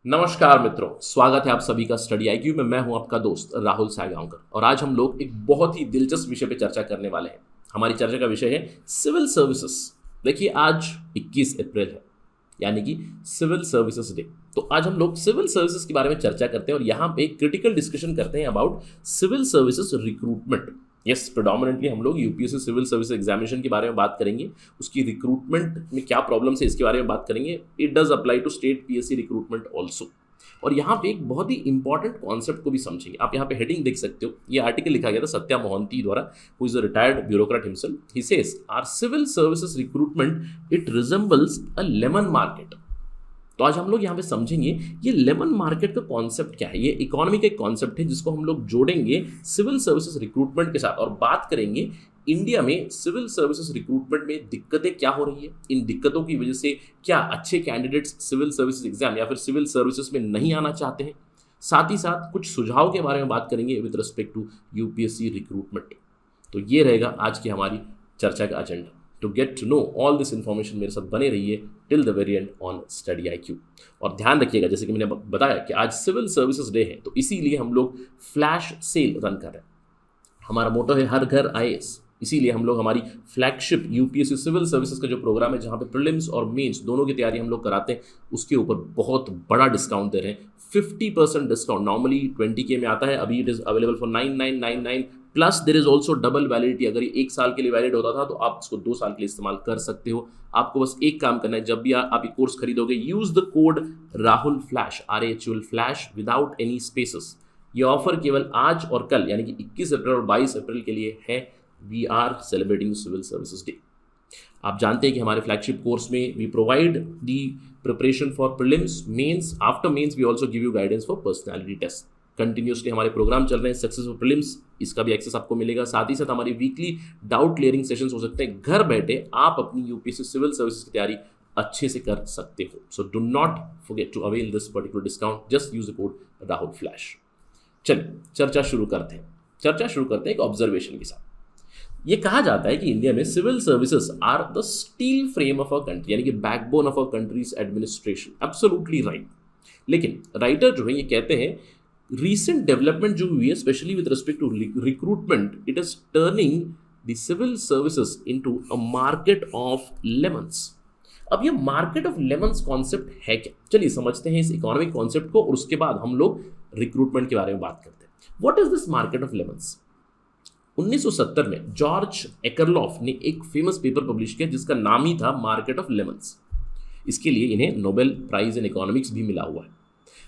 नमस्कार मित्रों, स्वागत है आप सभी का स्टडी आईक्यू में। मैं हूं आपका दोस्त राहुल सायगांवकर और आज हम लोग एक बहुत ही दिलचस्प विषय पे चर्चा करने वाले हैं। हमारी चर्चा का विषय है सिविल सर्विसेज। देखिए, आज 21 अप्रैल है, यानी कि सिविल सर्विसेज डे। तो आज हम लोग सिविल सर्विसेज के बारे में चर्चा करते हैं और यहाँ पे एक क्रिटिकल डिस्कशन करते हैं about civil services recruitment. Yes, predominantly हम लोग यूपीएससी सिविल सर्विस एग्जामिनेशन के बारे में बात करेंगे, उसकी रिक्रूटमेंट में क्या प्रॉब्लम्स है इसके बारे में बात करेंगे। It does apply to state PSC recruitment also. और यहाँ पे एक बहुत ही इंपॉर्टेंट कॉन्सेप्ट को भी समझेंगे। आप यहाँ पे हेडिंग देख सकते हो, ये आर्टिकल लिखा गया था सत्या मोहंती द्वारा, who is a retired bureaucrat himself. He says our civil services recruitment it resembles a lemon market. तो आज हम लोग यहाँ पे समझेंगे ये लेमन मार्केट का कॉन्सेप्ट क्या है। ये इकोनॉमी का एक कॉन्सेप्ट है जिसको हम लोग जोड़ेंगे सिविल सर्विसेज रिक्रूटमेंट के साथ और बात करेंगे इंडिया में सिविल सर्विसेज रिक्रूटमेंट में दिक्कतें क्या हो रही है, इन दिक्कतों की वजह से क्या अच्छे कैंडिडेट्स सिविल सर्विसेज एग्जाम या फिर सिविल सर्विसेज में नहीं आना चाहते हैं। साथ ही साथ कुछ सुझाव के बारे में बात करेंगे with respect to UPSC recruitment. तो ये रहेगा आज की हमारी चर्चा का agenda. To get to know all this information मेरे साथ बने रहिए till the very end on study IQ. और ध्यान रखिएगा, जैसे कि मैंने बताया कि आज सिविल सर्विसेज डे है, तो इसीलिए हम लोग फ्लैश सेल रन कर रहे हैं। हमारा मोटो है हर घर आईएएस, इसीलिए हम लोग हमारी फ्लैगशिप यूपीएससी सिविल सर्विसेज का जो प्रोग्राम है जहाँ पे प्रीलिम्स और मेंस दोनों की तैयारी हम लोग कराते हैं, उसके ऊपर बहुत बड़ा डिस्काउंट दे रहे हैं। 50% डिस्काउंट, नॉर्मली 20K में आता है, अभी it is available for 9999 plus there is also double validity. अगर ये 1 साल के लिए वैलिड होता था तो आप इसको 2 साल के लिए इस्तेमाल कर सकते हो। आपको बस एक काम करना है, जब भी आप ये कोर्स खरीदोगे, use the code Rahul flash, RAHUL flash without any spaces. ये ऑफर केवल आज और कल यानी कि 21 अप्रैल और 22 अप्रैल के लिए है। We are celebrating civil services day. आप जानते हैं कि हमारे फ्लैगशिप कोर्स में we provide the preparation for prelims, mains, after mains we also give you guidance for personality test. Continuously हमारे प्रोग्राम चल रहे हैं, सक्सेसफुल प्रीलिम्स, इसका भी एक्सेस आपको मिलेगा। साथ ही साथ हमारी वीकली डाउट क्लियरिंग सेशंस हो सकते हैं। घर बैठे आप अपनी यूपीएससी सिविल सर्विसेज की तैयारी अच्छे से कर सकते हो। So do not forget to avail this particular discount, just use the code Rahul flash. चलिए चर्चा शुरू करते हैं एक ऑब्जर्वेशन के साथ। ये कहा जाता है कि इंडिया में civil services are the steel frame of a country, यानी कि backbone of a country's administration. Absolutely right. लेकिन राइटर जो है ये कहते हैं recent डेवलपमेंट जो हुई है specially with respect to recruitment, it is turning the civil services into a market of lemons. अब ये मार्केट ऑफ लेमन्स कॉन्सेप्ट है क्या, चलिए समझते हैं इस इकोनॉमिक कॉन्सेप्ट को और उसके बाद हम लोग रिक्रूटमेंट के बारे में बात करते हैं। What is this market of lemons? 1970 में जॉर्ज एकरलॉफ ने एक फेमस पेपर पब्लिश किया जिसका नाम ही था मार्केट ऑफ लेमन्स। इसके लिए इन्हें नोबेल प्राइज इन इकोनॉमिक्स भी मिला हुआ है।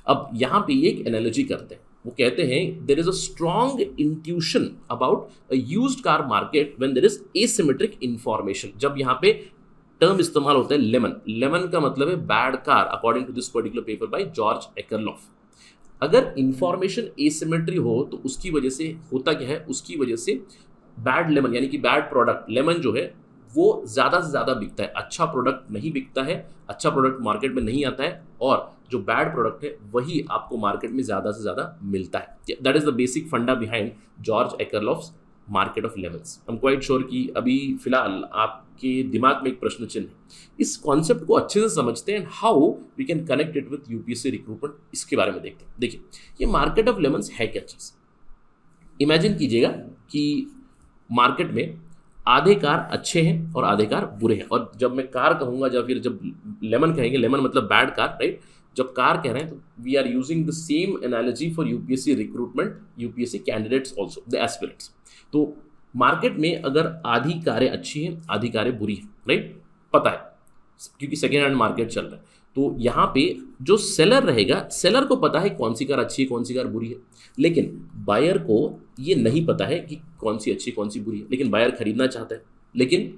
अब यहाँ पे एक एनालॉजी करते हैं, वो कहते हैं there is a strong intuition about a used car market when there is asymmetric information. जब यहाँ पे टर्म इस्तेमाल होता है लेमन, लेमन का मतलब है bad car according to this particular paper by George Akerlof. अगर इंफॉर्मेशन एसिमेट्री हो तो उसकी वजह से होता क्या है, उसकी वजह से बैड लेमन यानी कि बैड प्रोडक्ट लेमन जो है वो ज़्यादा से ज़्यादा बिकता है, अच्छा प्रोडक्ट नहीं बिकता है, अच्छा प्रोडक्ट मार्केट में नहीं आता है और जो बैड प्रोडक्ट है वही आपको मार्केट में ज़्यादा से ज़्यादा मिलता है। That is the basic funda behind George Akerlof's market of lemons. I am quite sure कि अभी फिलहाल आपके दिमाग में एक प्रश्न चिन्ह है। इस कॉन्सेप्ट को अच्छे से समझते हैं, how we can connect it with UPSC recruitment, इसके बारे में देखते हैं। देखिए ये मार्केट ऑफ लेमन्स है क्या चीज़। इमेजिन कीजिएगा कि मार्केट में आधे कार अच्छे हैं और आधे कार बुरे हैं। और जब मैं कार कहूँगा या फिर जब लेमन कहेंगे, लेमन मतलब बैड कार, राइट। जब कार कह रहे हैं तो we are using the same analogy for UPSC recruitment, UPSC candidates also, the aspirants. तो मार्केट में अगर आधी कारें अच्छी हैं आधी कारें बुरी हैं, राइट, पता है क्योंकि सेकेंड हैंड मार्केट चल रहा है। तो यहाँ पे जो सेलर रहेगा, सेलर को पता है कौन सी कार अच्छी है कौन सी कार बुरी है, लेकिन बायर को ये नहीं पता है कि कौन सी अच्छी कौन सी बुरी है। लेकिन बायर खरीदना चाहता है, लेकिन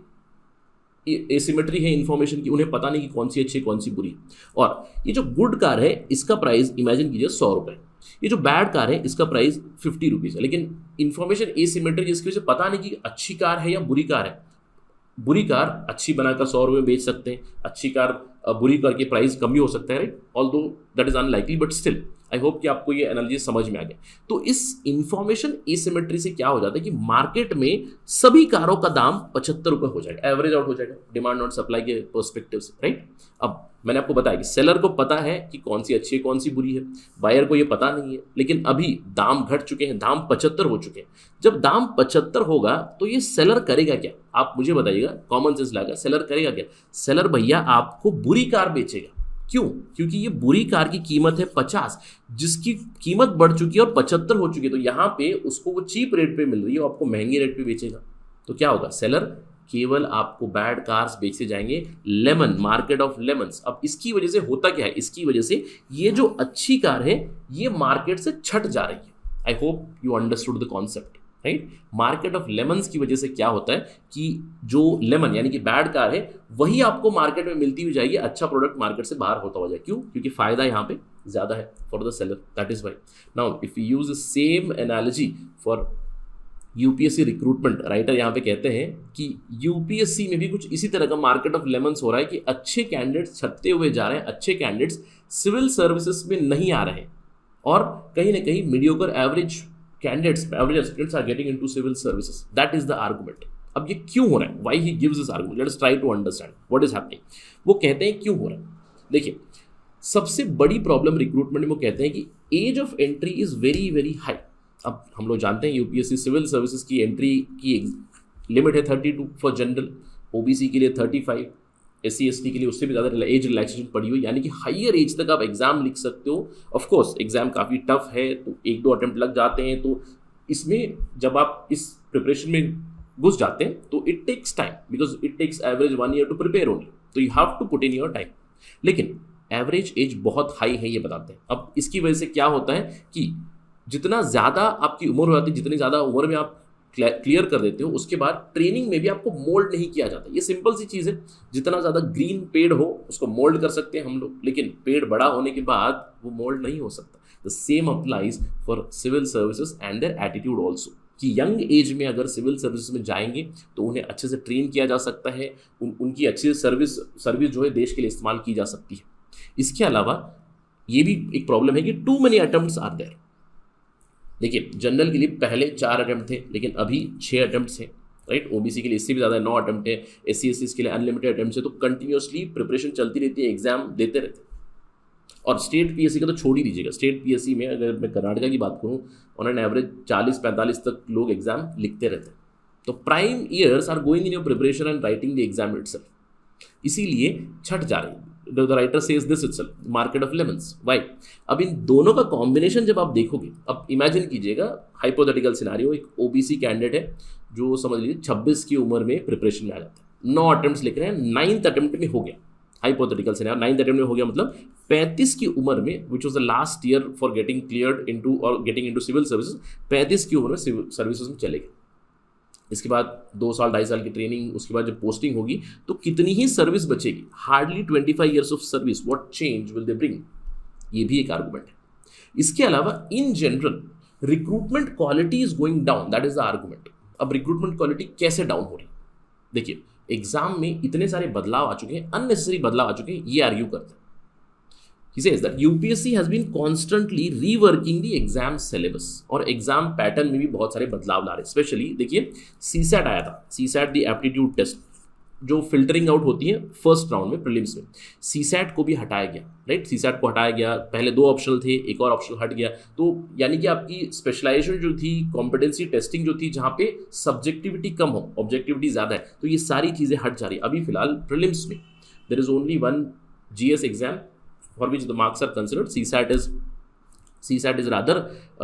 एसिमेट्री है इन्फॉर्मेशन की, उन्हें पता नहीं कि कौन सी अच्छी कौन सी बुरी है। और ये जो गुड कार है इसका प्राइस इमेजिन कीजिए 100 रुपये, ये जो बैड कार है इसका प्राइस 50 रुपीज़ है। लेकिन इन्फॉर्मेशन एसिमेट्री जिसकी वजह से पता नहीं कि अच्छी कार है या बुरी कार है। बुरी कार अच्छी बनाकर 100 रुपये में बेच सकते हैं, अच्छी कार बुरी कार के प्राइस कम भी हो सकता है, right, although that is unlikely but still. I hope कि आपको ये एनालिसिस समझ में आ गया। तो इस इंफॉर्मेशन एसिमेट्री से क्या हो जाता है कि मार्केट में सभी कारों का दाम 75 रुपये हो जाएगा, एवरेज आउट हो जाएगा डिमांड और सप्लाई के पर्सपेक्टिव से, राइट। अब मैंने आपको बताया कि सेलर को पता है कि कौन सी अच्छी है कौन सी बुरी है, बायर को ये पता नहीं है, लेकिन अभी दाम घट चुके हैं, दाम 75 हो चुके हैं। जब दाम 75 होगा तो ये सेलर करेगा क्या, आप मुझे बताइएगा, कॉमन सेंस लाकर सेलर करेगा क्या? सेलर भैया आपको बुरी कार बेचेगा। क्यों? क्योंकि ये बुरी कार की कीमत है 50, जिसकी कीमत बढ़ चुकी है और 75 हो चुकी है, तो यहाँ पे उसको वो चीप रेट पे मिल रही है और आपको महंगे रेट पे बेचेगा। तो क्या होगा? सेलर केवल आपको बैड कार्स बेचते जाएंगे। Lemon, market of lemons. अब इसकी वजह से होता क्या है? इसकी वजह से ये जो अच्छी कार है ये मार्केट से छट जा रही है। I hope you understood the concept, right. Market of lemons की वजह से क्या होता है कि जो लेमन यानी कि बैड कार है वही आपको मार्केट में मिलती हुई जाएगी, अच्छा प्रोडक्ट मार्केट से बाहर होता हुआ जाए। क्यों? क्योंकि फायदा यहाँ पे ज्यादा है for the seller, that is why. Now if you use the same analogy for UPSC recruitment, writer यहाँ पे कहते हैं कि यूपीएससी में भी कुछ इसी तरह का मार्केट ऑफ लेमन्स हो रहा है कि अच्छे कैंडिडेट्स छटते हुए जा रहे हैं, अच्छे कैंडिडेट्स सिविल सर्विसेज में नहीं आ रहे हैं और कहीं ना कहीं mediocre average candidates, average aspirants are getting into civil services. That is the argument. अब ये क्यों हो रहा है? Why he gives this argument? Let us try to understand what is happening. वो कहते हैं क्यों हो रहा है। देखिए, सबसे बड़ी प्रॉब्लम रिक्रूटमेंट में वो कहते हैं कि age of entry is very very high. अब हम लोग जानते हैं यूपीएससी सिविल सर्विसेज की एंट्री की लिमिट है 32 फॉर जनरल, ओबीसी के लिए 35, SC ST के लिए उससे भी ज़्यादा एज रिलैक्सेशन पड़ी हुई, यानी कि हाइयर एज तक आप एग्जाम लिख सकते हो। ऑफ कोर्स एग्जाम काफ़ी टफ है, तो 1-2 अटेम्प्ट लग जाते हैं, तो इसमें जब आप इस प्रिपरेशन में घुस जाते हैं तो it takes time, because it takes average 1 year to prepare only, तो you have to put in your time. लेकिन एवरेज एज बहुत हाई है ये बताते हैं। अब इसकी वजह से क्या होता है कि जितना ज़्यादा आपकी उम्र हो जाती है, जितनी ज़्यादा उम्र में आप क्लियर कर देते हो, उसके बाद ट्रेनिंग में भी आपको मोल्ड नहीं किया जाता। ये सिंपल सी चीज़ है, जितना ज़्यादा ग्रीन पेड़ हो उसको मोल्ड कर सकते हैं हम लोग, लेकिन पेड़ बड़ा होने के बाद वो मोल्ड नहीं हो सकता। The same applies for civil services and their attitude also, कि यंग एज में अगर सिविल सर्विस में जाएंगे तो उन्हें अच्छे से ट्रेन किया जा सकता है, उनकी अच्छी सर्विस जो है देश के लिए इस्तेमाल की जा सकती है। इसके अलावा ये भी एक प्रॉब्लम है कि too many attempts are there. देखिए, जनरल के लिए पहले 4 अटेम्प्ट थे, लेकिन अभी 6 अटेम्प्ट्स हैं, राइट। ओबीसी के लिए इससे भी ज़्यादा 9 अटेम्प्ट है, SC ST के लिए अनलिमिटेड अटेम्प्ट है, तो कंटिन्यूसली प्रिपरेशन चलती रहती है, एग्जाम देते रहते हैं। और स्टेट पीएससी का तो छोड़ ही दीजिएगा। स्टेट पीएससी में अगर मैं कर्नाटका की बात करूँ, ऑन एन एवरेज 40-45 तक लोग एग्जाम लिखते रहते हैं। तो prime years are going in your preparation and writing the exam itself, इसीलिए छट जा रही है। The writer says this itself, market of lemons. Why? अब इन दोनों का कॉम्बिनेशन जब आप देखोगे, अब इमेजिन कीजिएगा हाइपोथेटिकल सिनारियो, एक ओबीसी कैंडिडेट है जो समझ लीजिए 26 की उम्र में प्रिपरेशन में आ जाता है, 9 अटेम्प्ट्स लिख रहे हैं, 9th अटेम्प्ट में हो गया। हाइपोथेटिकल सिनारियो 9th अटेम्प्ट में हो गया, मतलब 35 की उम्र में, which was the last year for getting cleared into और गेटिंग इनटू सिविल सर्विसेज, 35 की उम्र में सिविल सर्विसेज में चले गए। इसके बाद 2 साल 2.5 साल की ट्रेनिंग, उसके बाद जब पोस्टिंग होगी तो कितनी ही सर्विस बचेगी, hardly 25 years of service, what change will they bring? ये भी एक आर्गुमेंट है। इसके अलावा in general recruitment quality is going down, that is the argument. अब रिक्रूटमेंट क्वालिटी कैसे डाउन हो रही? देखिए, एग्जाम में इतने सारे बदलाव आ चुके हैं, अननेसेसरी बदलाव आ चुके हैं, ये आर्ग्यू करते हैं। He says that UPSC has been constantly reworking the exam syllabus और एग्जाम पैटर्न में भी बहुत सारे बदलाव ला रहे हैं। स्पेशली देखिए, CSAT आया था, CSAT दी एप्टीट्यूड टेस्ट जो फिल्टरिंग आउट होती है फर्स्ट राउंड में प्रीलिम्स में, CSAT को भी हटाया गया, राइट। CSAT को हटाया गया, पहले 2 ऑप्शनल थे, एक और ऑप्शनल हट गया, तो यानी कि आपकी स्पेशलाइजेशन जो थी, कॉम्पिटेंसी टेस्टिंग जो थी, जहाँ पे सब्जेक्टिविटी कम हो, ऑब्जेक्टिविटी ज़्यादा है, तो ये सारी चीज़ें हट जा रही है। अभी फिलहाल प्रीलिम्स में there is only 1 GS exam for which the marks are considered. CSAT is rather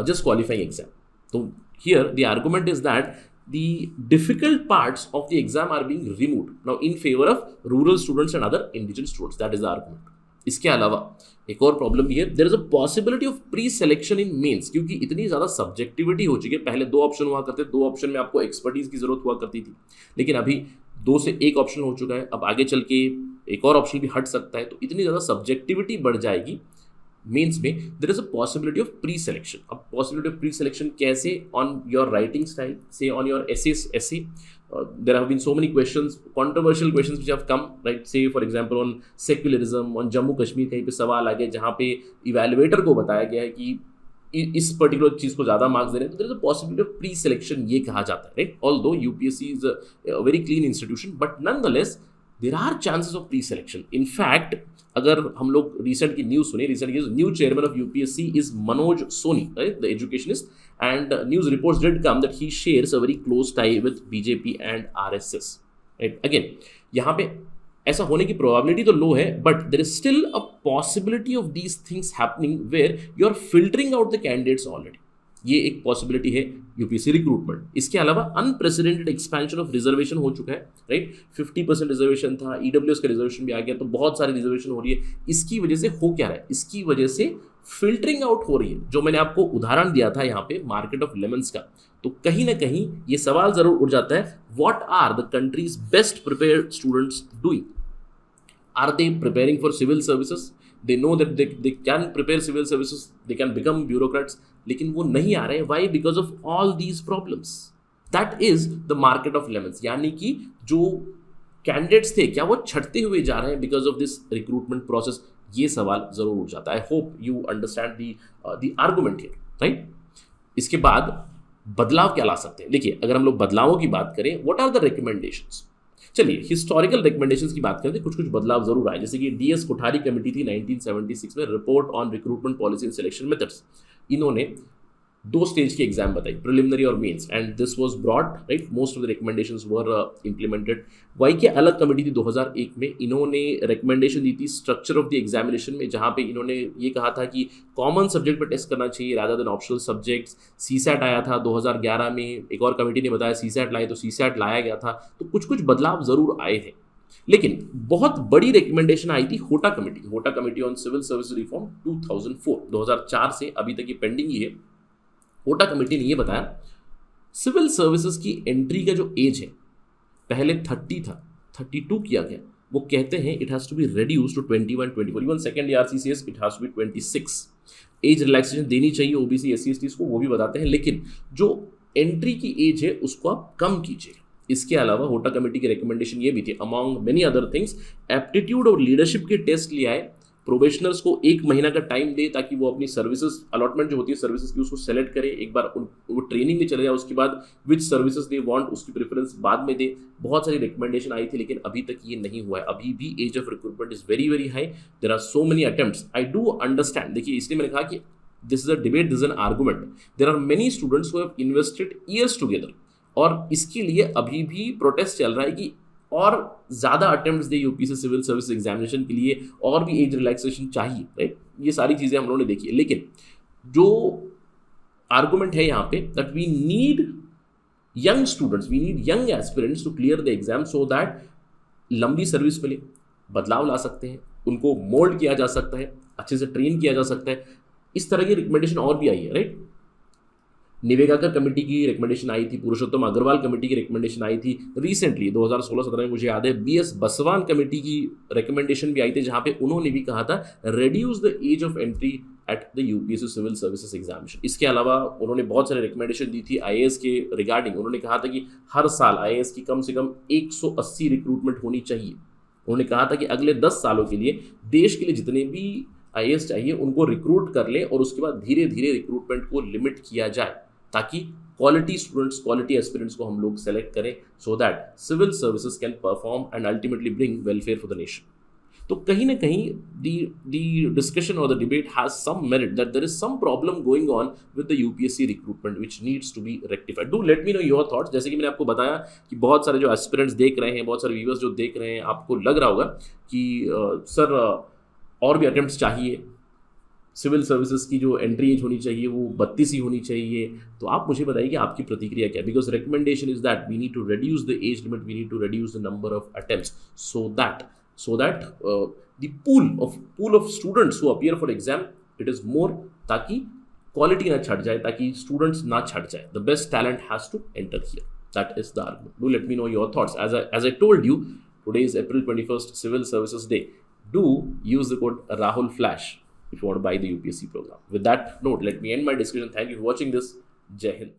just qualifying exam. So here the argument is that the difficult parts of the exam are being removed now in favor of rural students and other indigenous students. That is the argument. इसके अलावा एक और problem भी है, there is a possibility of pre selection in mains, क्योंकि इतनी ज़्यादा subjectivity हो चुकी है। पहले 2 ऑप्शन हुआ करते, 2 ऑप्शन में आपको एक्सपर्टीज की जरूरत हुआ करती थी, लेकिन अभी 2 से 1 ऑप्शन हो चुका है, अब आगे चल के एक और ऑप्शन भी हट सकता है, तो इतनी ज़्यादा सब्जेक्टिविटी बढ़ जाएगी मेंस में, there is a possibility of pre selection. अब पॉसिबिलिटी ऑफ प्री सिलेक्शन कैसे? On your writing style, say on your essay there have been so many questions, controversial questions which have come, right? Say for example on secularism, on Jammu Kashmir कहीं पे सवाल आ गए जहाँ पे evaluator को बताया गया है कि इस पर्टिकुलर चीज़ को ज़्यादा मार्क्स दे रहे हैं, तो there is a possibility of pre selection, ये कहा जाता है, right? Although UPSC is a very clean institution, but nonetheless there are chances of pre selection. In fact अगर हम लोग रिसेंट की न्यूज़ सुने, रिसेंट की new chairman of UPSC is Manoj Soni, right, the educationist, and news reports did come that he shares a very close tie with BJP and RSS, right? Again यहाँ पे ऐसा होने की प्रोबेबिलिटी तो लो है, but there is still a possibility of these things happening where you are filtering out the candidates already. ये एक possibility है यूपीएससी रिक्रूटमेंट. इसके अलावा अनप्रेसिडेंटेड एक्सपेंशन ऑफ रिजर्वेशन हो चुका है, राइट? 50% रिजर्वेशन था, ईडब्ल्यूएस का रिजर्वेशन भी आ गया, तो बहुत सारी रिजर्वेशन हो रही है. इसकी वजह से हो क्या रहा है? इसकी वजह से फिल्टरिंग आउट हो रही है. जो मैंने आपको उदाहरण दिया था यहाँ पे मार्केट ऑफ लेमन्स का, तो कहीं ना कहीं ये सवाल जरूर उठ जाता है, what are the country's best prepared students doing? Are they preparing for civil services? They know that they can prepare civil services, they can become bureaucrats, लेकिन वो नहीं आ रहे. Why? Because of all these problems. That is the market of lemons. यानी कि जो candidates थे, क्या वो छटते हुए जा रहे हैं because of this recruitment process? ये सवाल जरूर उठ जाता है. I hope you understand the argument here, right? इसके बाद बदलाव क्या ला सकते हैं? देखिए, अगर हम लोग बदलावों की बात करें, व्हाट आर द रिकमेंडेशंस? चलिए हिस्टोरिकल रिकमेंडेशंस की बात करते हैं. कुछ कुछ बदलाव जरूर आए, जैसे कि डीएस कोठारी कमेटी थी 1976 में, report on recruitment policy and selection methods. इन्होंने 2 स्टेज की एग्जाम बताई, प्रिलिमिनरी और mains, and this was brought, right? Most of the recommendations were implemented. Y K Alagh committee थी 2001 में, इन्होंने रिकमेंडेशन दी थी स्ट्रक्चर ऑफ द एग्जामिनेशन में, जहाँ पे इन्होंने ये कहा था कि कॉमन सब्जेक्ट पर टेस्ट करना चाहिए rather than optional subjects. CSAT आया था 2011 में, एक और कमेटी ने बताया सीसैट लाए, तो सीसैट लाया गया था. तो कुछ कुछ बदलाव जरूर आए थे, लेकिन बहुत बड़ी रिकमेंडेशन आई थी Hota committee, Hota committee on civil service reform 2004 से अभी तक ये पेंडिंग ही है. होटा कमेटी ने ये बताया सिविल सर्विसेज की एंट्री का जो एज है, पहले 30 था, 32 किया गया. वो कहते हैं it has to be reduce to 21, 24. Even second ERC says it has to be 26. Age relaxation देनी चाहिए ओबीसी एससी एसटीज को, वो भी बताते हैं, लेकिन जो एंट्री की एज है उसको आप कम कीजिए. इसके अलावा होटा कमेटी की रिकमेंडेशन ये भी थी, among many other things, aptitude और लीडरशिप के टेस्ट ले आए. प्रोबेशनर्स को 1 महीना का टाइम दे ताकि वो अपनी सर्विसेज अलॉटमेंट जो होती है सर्विसेज की उसको सेलेक्ट करे. एक बार वो ट्रेनिंग में चले जाए, उसके बाद विच सर्विसेज दे वांट उसकी प्रेफरेंस बाद में दे. बहुत सारी रिकमेंडेशन आई थी, लेकिन अभी तक ये नहीं हुआ है. अभी भी age of recruitment is very very high. There are so many attempts. I do understand. देखिए, इसलिए मैंने कहा कि this is a debate, this is an argument. There are many students who have invested years together, और इसके लिए अभी भी प्रोटेस्ट चल रहा है कि और ज़्यादा अटेम्प्ट्स दे यूपीएससी सिविल सर्विस एग्जामिनेशन के लिए, और भी एज रिलैक्सेशन चाहिए, राइट? ये सारी चीज़ें हम लोगों ने देखी है, लेकिन जो आर्गुमेंट है यहाँ पे that we need young students, we need young aspirants to clear the exam so that लंबी सर्विस मिले, बदलाव ला सकते हैं, उनको मोल्ड किया जा सकता है, अच्छे से ट्रेन किया जा सकता है. इस तरह की रिकमेंडेशन और भी आई है, राइट? निवेगाकर कमेटी की रिकमेंडेशन आई थी, पुरुषोत्तम अग्रवाल कमेटी की रिकमेंडेशन आई थी रिसेंटली 2016-17 में, मुझे याद है. बीएस बसवान कमेटी की रिकमेंडेशन भी आई थी, जहां पे उन्होंने भी कहा था reduce the age of entry at the UPSC civil services examination. इसके अलावा उन्होंने बहुत सारे रिकमेंडेशन दी थी आईएएस के रिगार्डिंग. उन्होंने कहा था कि हर साल आईएएस की कम से कम 180 रिक्रूटमेंट होनी चाहिए. उन्होंने कहा था कि अगले 10 सालों के लिए देश के लिए जितने भी आईएएस चाहिए उनको रिक्रूट कर ले, और उसके बाद धीरे धीरे रिक्रूटमेंट को लिमिट किया जाए ताकि क्वालिटी स्टूडेंट्स, क्वालिटी एस्पिरेंट्स को हम लोग सेलेक्ट करें, so that civil services can perform and ultimately bring welfare for the nation. तो कहीं ना कहीं दी डिस्कशन और the debate has some merit that there is some problem going on with the UPSC recruitment which needs to be rectified. Do let me know your thoughts. जैसे कि मैंने आपको बताया कि बहुत सारे जो एस्पिरेंट्स देख रहे हैं, बहुत सारे व्यूअर्स जो देख रहे हैं, आपको लग रहा होगा कि सर और भी अटेम्प्ट्स चाहिए, सिविल सर्विसेज की जो एंट्री एज होनी चाहिए वो 32 ही होनी चाहिए. तो आप मुझे बताइए कि आपकी प्रतिक्रिया क्या है. Because recommendation is that we need to reduce the age limit, we need to reduce the number of attempts so that the pool of students who appear for exam it is more, ताकि quality ना छट जाए, ताकि students ना छट जाए. The best talent has to enter here. That is the argument. Do let me know your thoughts. As I told you, today is April 21st, Civil Services Day. Do use the code RAHULFLASH if you want to buy the UPSC program. With that note, let me end my discussion. Thank you for watching this. Jai Hind.